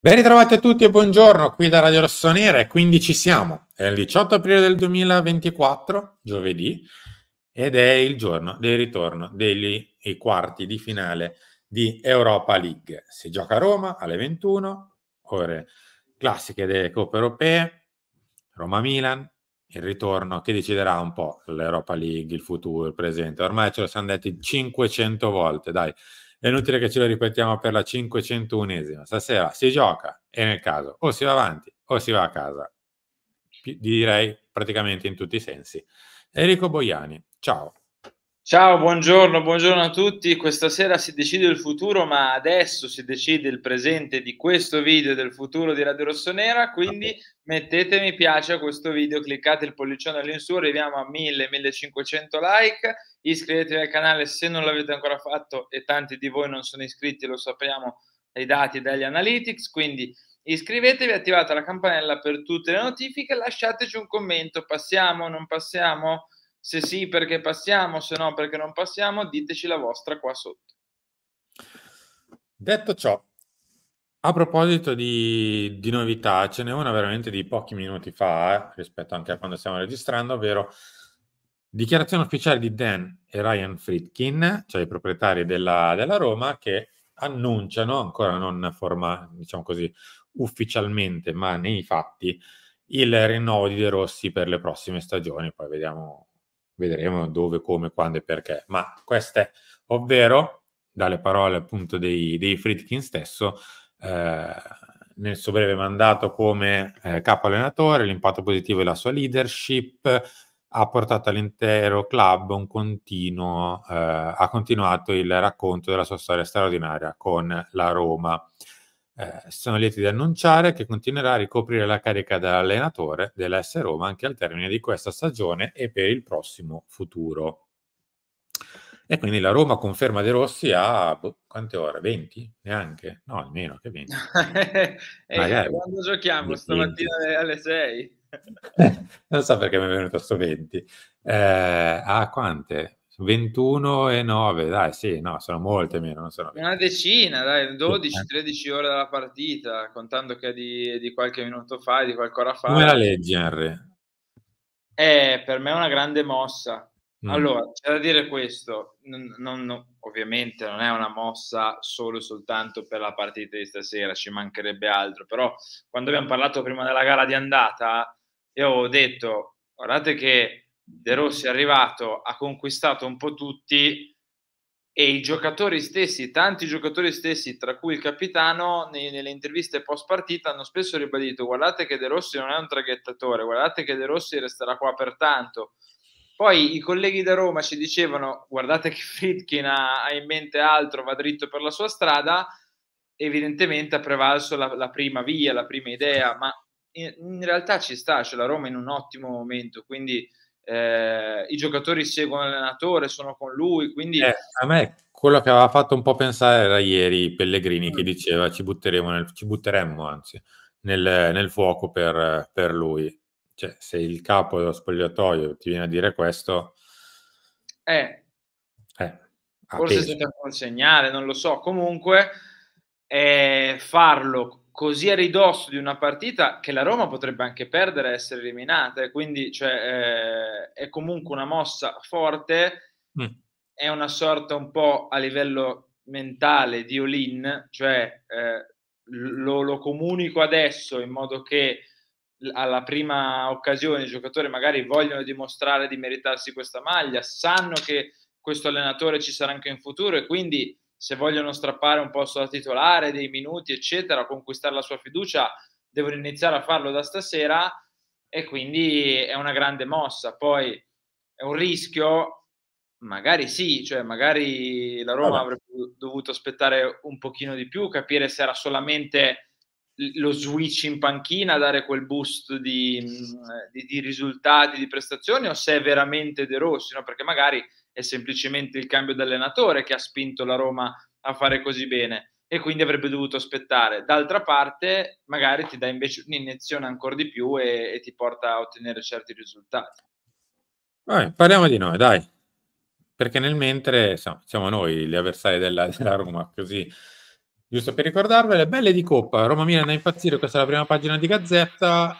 Ben ritrovati a tutti e buongiorno qui da Radio Rossonera e quindi ci siamo. È il 18 aprile del 2024, giovedì, ed è il giorno del ritorno degli quarti di finale di Europa League. Si gioca a Roma alle 21, ore classiche delle coppe europee, Roma-Milan, il ritorno che deciderà un po' l'Europa League, il futuro, il presente. Ormai ce lo siamo detti 500 volte, dai. È inutile che ce lo ripetiamo per la 501esima. Stasera si gioca e nel caso o si va avanti o si va a casa. Direi praticamente in tutti i sensi. Enrico Boiani, ciao. Ciao, buongiorno a tutti. Questa sera si decide il futuro, ma adesso si decide il presente di questo video e del futuro di Radio Rossonera, quindi mettete mi piace a questo video, cliccate il pollicione all'insù, arriviamo a 1000-1500 like, iscrivetevi al canale se non l'avete ancora fatto e tanti di voi non sono iscritti, lo sappiamo dai dati e dagli analytics, quindi iscrivetevi, attivate la campanella per tutte le notifiche, lasciateci un commento, passiamo, non passiamo? Se sì perché passiamo, se no perché non passiamo, diteci la vostra qua sotto. Detto ciò, a proposito di novità, ce n'è una veramente di pochi minuti fa, rispetto anche a quando stiamo registrando, ovvero dichiarazione ufficiale di Dan e Ryan Friedkin, cioè i proprietari della Roma, che annunciano, ancora non diciamo così, ufficialmente, ma nei fatti, il rinnovo di De Rossi per le prossime stagioni. Poi vedremo dove, come, quando e perché. Ma queste, ovvero, dalle parole appunto dei Friedkin stesso, nel suo breve mandato come capo allenatore, l'impatto positivo della sua leadership ha portato all'intero club ha continuato il racconto della sua storia straordinaria con la Roma. Sono lieti di annunciare che continuerà a ricoprire la carica dell'allenatore dell'AS Roma anche al termine di questa stagione e per il prossimo futuro. E quindi la Roma conferma De Rossi a quante ore? 20? Neanche? No, almeno che 20. Magari Quando giochiamo? 20. Stamattina alle 6? Non so perché mi è venuto sto 20. Quante? 21 e 9, dai, sì, no, sono molte meno, non sono Una 20. decina dai, Sì, 12-13 ore dalla partita, contando che è di qualche minuto fa, di qualche ora come fa. la leggi, Henry? Per me è una grande mossa. Mm. Allora, c'è da dire questo, ovviamente non è una mossa solo e soltanto per la partita di stasera, ci mancherebbe altro, però quando abbiam parlato prima della gara di andata, io avevo detto: "Guardate che De Rossi è arrivato, ha conquistato un po' tutti e i giocatori stessi, tanti giocatori stessi, tra cui il capitano, nelle interviste post partita hanno spesso ribadito: "Guardate che De Rossi non è un traghettatore, guardate che De Rossi resterà qua per tanto". Poi i colleghi da Roma ci dicevano: "Guardate che Friedkin ha in mente altro, va dritto per la sua strada". Evidentemente ha prevalso la prima via, la prima idea, ma in realtà ci sta, cioè la Roma è in un ottimo momento, quindi, i giocatori seguono l'allenatore, sono con lui, quindi A me quello che aveva fatto un po' pensare era ieri Pellegrini che mh. diceva ci butteremmo anzi nel fuoco per lui. Cioè, se il capo dello spogliatoio ti viene a dire questo, Eh, eh, ha forse peso. sente un segnale, non lo so. Comunque, farlo così a ridosso di una partita che la Roma potrebbe anche perdere e essere eliminata quindi cioè, è comunque una mossa forte, Mh. è una sorta un po' a livello mentale di all-in, cioè, lo comunico adesso in modo che alla prima occasione i giocatori magari vogliono dimostrare di meritarsi questa maglia, sanno che questo allenatore ci sarà anche in futuro e quindi se vogliono strappare un posto da titolare, dei minuti, eccetera, conquistare la sua fiducia, devono iniziare a farlo da stasera e quindi è una grande mossa. Poi è un rischio? Magari sì, cioè magari la Roma Vabbè. avrebbe dovuto aspettare un pochino di più, capire se era solamente lo switch in panchina, dare quel boost di risultati, di prestazioni o se è veramente De Rossi, no, perché magari è semplicemente il cambio d'allenatore che ha spinto la Roma a fare così bene e quindi avrebbe dovuto aspettare. D'altra parte magari ti dà invece un'iniezione ancor di più e ti porta a ottenere certi risultati. Parliamo di noi, dai. Perché nel mentre, siamo noi gli avversari della Roma, così Giusto per ricordarvele, belle di Coppa, Roma-Milan da impazzire, questa è la prima pagina di Gazzetta,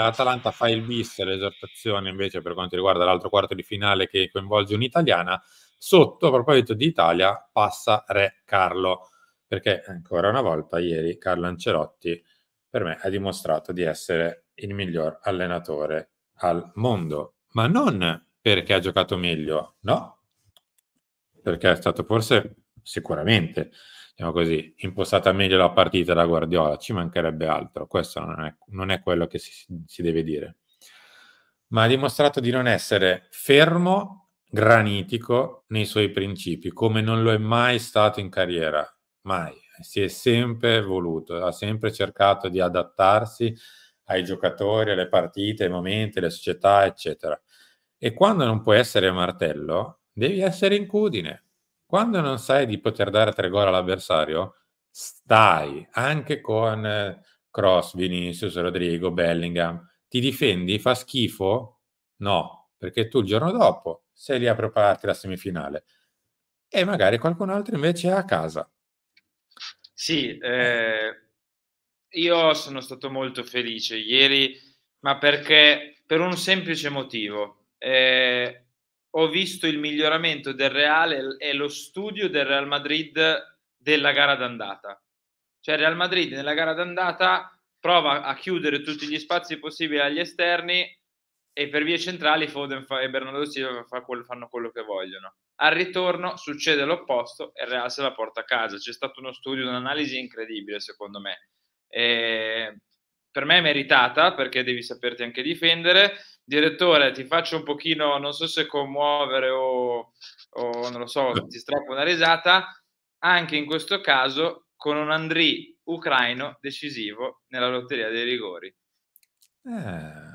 Atalanta fa il bis, l'esortazione invece per quanto riguarda l'altro quarto di finale che coinvolge un'italiana, sotto, a proposito di Italia, passa Re Carlo, perché ancora una volta ieri Carlo Ancelotti per me ha dimostrato di essere il miglior allenatore al mondo, ma non perché ha giocato meglio, no, perché è stato forse sicuramente, diciamo così, impostata meglio la partita da Guardiola, ci mancherebbe altro, questo non è quello che si deve dire, ma ha dimostrato di non essere fermo, granitico nei suoi principi, come non lo è mai stato in carriera, mai. Si è sempre evoluto, ha sempre cercato di adattarsi ai giocatori, alle partite, ai momenti, alle società, eccetera. E quando non puoi essere martello, devi essere incudine. Quando non sai di poter dare 3 gol all'avversario, stai anche con Cross, Vinicius, Rodrigo, Bellingham. Ti difendi? Fa schifo? No, perché tu il giorno dopo sei lì a prepararti la semifinale e magari qualcun altro invece è a casa. Sì, io sono stato molto felice ieri, ma perché per un semplice motivo. Ho visto il miglioramento del Real e lo studio del Real Madrid della gara d'andata. Cioè il Real Madrid nella gara d'andata prova a chiudere tutti gli spazi possibili agli esterni e per vie centrali Foden e Bernardo Silva fanno quello che vogliono. Al ritorno succede l'opposto e il Real se la porta a casa. C'è stato uno studio, un'analisi incredibile secondo me. Per me è meritata perché devi saperti anche difendere. Direttore, ti faccio un pochino, non so se commuovere o non lo so, ti strappo una risata. Anche in questo caso con un Andrì ucraino decisivo nella lotteria dei rigori. Eh.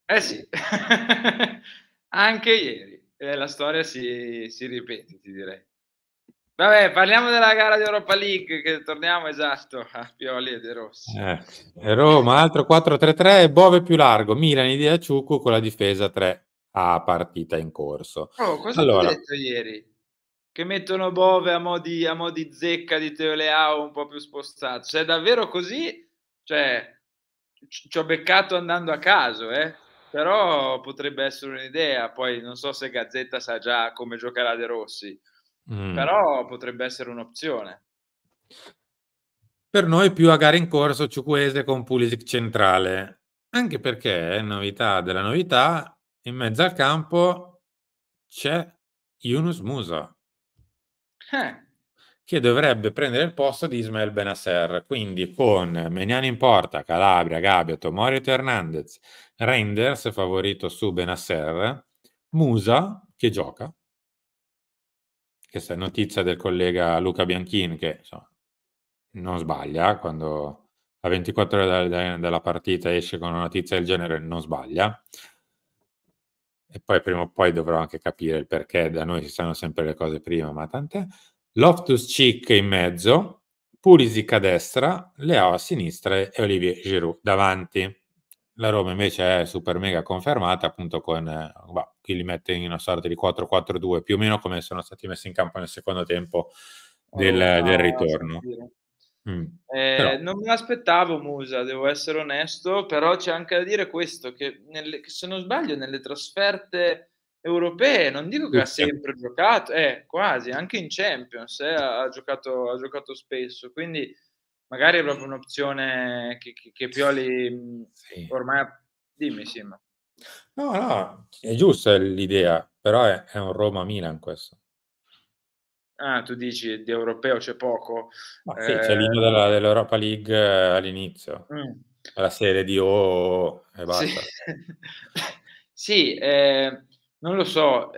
Eh sì, anche ieri. La storia si ripete, ti direi. Vabbè, parliamo della gara di Europa League, che torniamo esatto a Pioli e De Rossi. Roma, altro 4-3-3 e Bove più largo, Milan idea Ciucu con la difesa 3 a partita in corso. Oh, cosa t'ho Allora, detto ieri? Che mettono Bove a mo' di zecca di Teo Leao un po' più spostato. Se è davvero così, cioè, ci ho beccato andando a caso, però potrebbe essere un'idea. Poi non so se Gazzetta sa già come giocherà De Rossi, mm, però potrebbe essere un'opzione. per noi più a gara in corso Ciukwueze con Pulisic centrale, anche perché, novità della novità, in mezzo al campo c'è Yunus Musa, Eh, che dovrebbe prendere il posto di Ismael Benasser, quindi con Meniani in porta, Calabria, Gabbia, Tomori Hernandez, Reinders favorito su Benasser, Musa che gioca, questa è notizia del collega Luca Bianchin che insomma, non sbaglia, quando a 24 ore dalla partita esce con una notizia del genere non sbaglia, e poi prima o poi dovrò anche capire il perché, da noi si sanno sempre le cose prima, ma tant'è. Loftus-Cheek in mezzo, Pulisic a destra, Leao a sinistra e Olivier Giroud davanti. La Roma invece è super mega confermata appunto con chi li mette in una sorta di 4-4-2 più o meno come sono stati messi in campo nel secondo tempo del a ritorno. sentire. Mm. Però Non me l'aspettavo Musa, devo essere onesto, però c'è anche da dire questo, che se non sbaglio nelle trasferte europee, non dico che ha tutte. sempre giocato, quasi, anche in Champions, ha giocato spesso, quindi magari è proprio un'opzione che Pioli Sì. ormai dimmi Simo. No, no, è giusta l'idea, però è un Roma-Milan questo. Ah, tu dici di europeo c'è poco. Ma sì, c'è l'inno Eh, dell'Europa League all'inizio, mh. la serie di O e Sì, basta. sì, non lo so,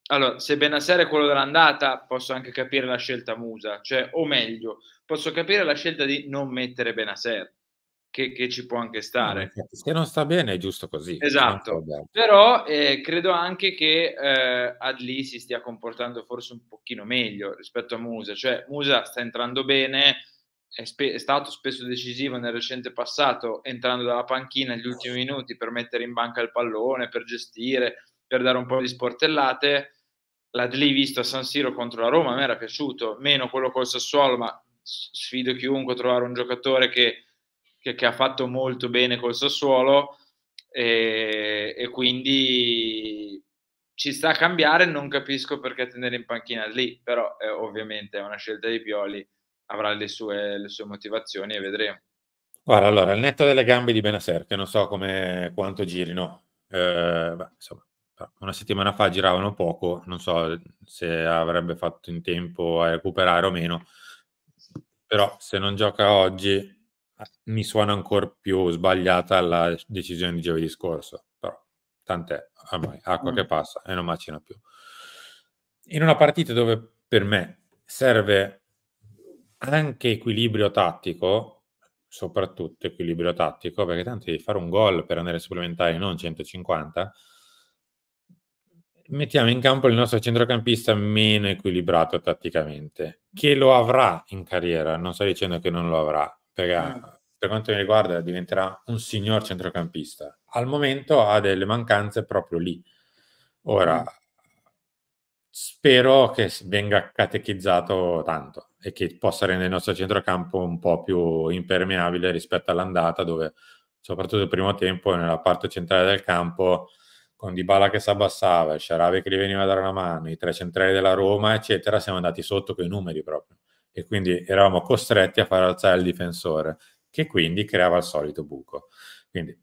allora se Bennacer è quello dell'andata posso anche capire la scelta Musa, cioè o meglio, posso capire la scelta di non mettere Bennacer, che ci può anche No, ma stare. infatti, se non sta bene è giusto così, ci Esatto, mancherebbe altro. però, credo anche che, Adli si stia comportando forse un pochino meglio rispetto a Musa, cioè Musa sta entrando bene, è stato spesso decisivo nel recente passato, entrando dalla panchina negli ultimi minuti per mettere in banca il pallone, per gestire, per dare un po' di sportellate. L'Adli visto a San Siro contro la Roma a me era piaciuto, meno quello col Sassuolo, ma sfido chiunque a trovare un giocatore che ha fatto molto bene col Sassuolo, e quindi ci sta a cambiare. Non capisco perché tenere in panchina lì, però ovviamente è una scelta di Pioli, avrà le sue motivazioni e vedremo. Guarda, allora, il netto delle gambe di Benasser, che non so quanto girino, insomma, una settimana fa giravano poco, non so se avrebbe fatto in tempo a recuperare o meno, però se non gioca oggi mi suona ancora più sbagliata la decisione di giovedì scorso, però tant'è, ormai acqua che passa e non macina più. In una partita dove per me serve anche equilibrio tattico, soprattutto equilibrio tattico, perché tanto devi fare un gol per andare ai supplementari, non 150, mettiamo in campo il nostro centrocampista meno equilibrato tatticamente, che lo avrà in carriera, non sto dicendo che non lo avrà, perché per quanto mi riguarda diventerà un signor centrocampista. Al momento ha delle mancanze proprio lì. Ora, spero che venga catechizzato tanto e che possa rendere il nostro centrocampo un po' più impermeabile rispetto all'andata, dove soprattutto il primo tempo nella parte centrale del campo con Dybala che si abbassava, il Sharawi che gli veniva a dare una mano, i tre centrali della Roma eccetera, siamo andati sotto coi numeri proprio e quindi eravamo costretti a far alzare il difensore, che quindi creava il solito buco. Quindi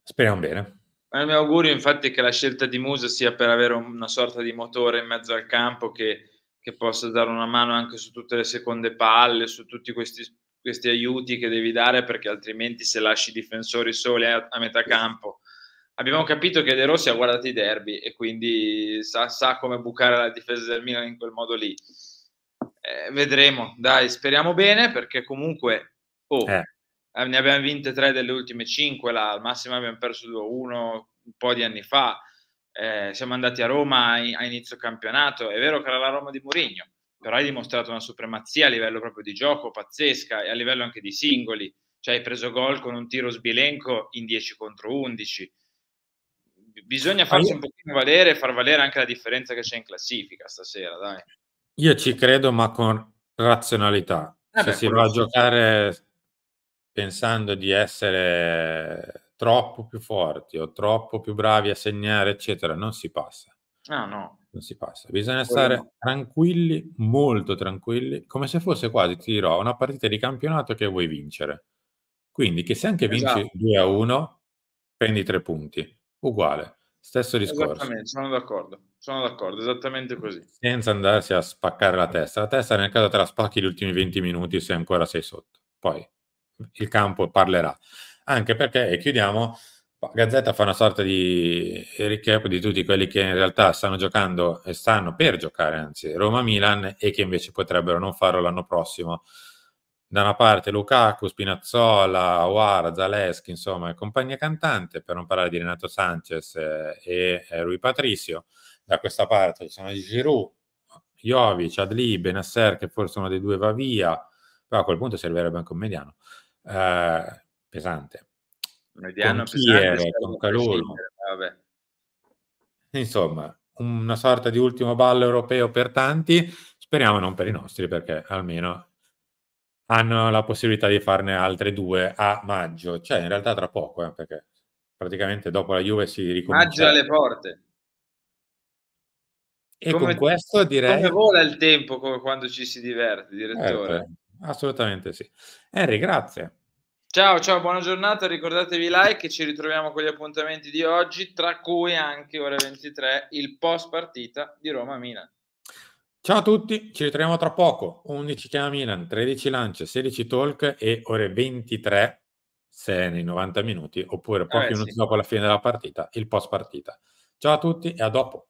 speriamo bene. Il mio augurio infatti è che la scelta di Musa sia per avere una sorta di motore in mezzo al campo che possa dare una mano anche su tutte le seconde palle, su tutti questi aiuti che devi dare, perché altrimenti se lasci i difensori soli a metà campo. Abbiamo capito che De Rossi ha guardato i derby e quindi sa come bucare la difesa del Milan in quel modo lì. Vedremo, dai, speriamo bene, perché comunque ne abbiamo vinte 3 delle ultime 5, al massimo abbiamo perso 2-1 un po' di anni fa. Siamo andati a Roma a inizio campionato, è vero che era la Roma di Mourinho, però hai dimostrato una supremazia a livello proprio di gioco pazzesca e a livello anche di singoli, cioè hai preso gol con un tiro sbilenco in 10 contro 11. Bisogna farsi un pochino valere e far valere anche la differenza che c'è in classifica stasera, dai. Io ci credo, ma con razionalità. Se si va a giocare pensando di essere troppo più forti o troppo più bravi a segnare, eccetera, non si passa. No. Non si passa. Bisogna stare tranquilli, molto tranquilli, come se fosse quasi, ti dirò, una partita di campionato che vuoi vincere. Quindi che se anche vinci 2-1, prendi 3 punti. Uguale, stesso discorso. Esattamente, sono d'accordo, esattamente così. Senza andarsi a spaccare la testa. La testa nel caso te la spacchi gli ultimi 20 minuti se ancora sei sotto. Poi il campo parlerà. Anche perché, e chiudiamo, Gazzetta fa una sorta di recap di tutti quelli che in realtà stanno giocando e stanno per giocare, anzi, Roma-Milan, e che invece potrebbero non farlo l'anno prossimo. Da una parte Lukaku, Spinazzola, Aouar, Zaleschi, insomma, compagnia cantante, per non parlare di Renato Sanchez e Rui Patricio. Da questa parte ci sono Giroud, Jovic, Adli, Benasser, che forse uno dei due va via, però a quel punto servirebbe anche un mediano. Pesante. Mediano Con pesante, Kier, con Kalulu. vabbè. Insomma, una sorta di ultimo ballo europeo per tanti, speriamo non per i nostri, perché almeno hanno la possibilità di farne altre 2 a maggio, cioè in realtà tra poco, perché praticamente dopo la Juve si Maggio ricomincerà. alle porte. E con questo Come direi vola il tempo quando ci si diverte, direttore. assolutamente sì. Henry, grazie. Ciao, buona giornata, ricordatevi like e ci ritroviamo con gli appuntamenti di oggi, tra cui anche ore 23 il post partita di Roma-Milan. Ciao a tutti, ci ritroviamo tra poco. 11 chiama Milan, 13 lance, 16 talk e ore 23, se è nei 90 minuti, oppure pochi minuti dopo la fine della partita, il post partita. Ciao a tutti e a dopo.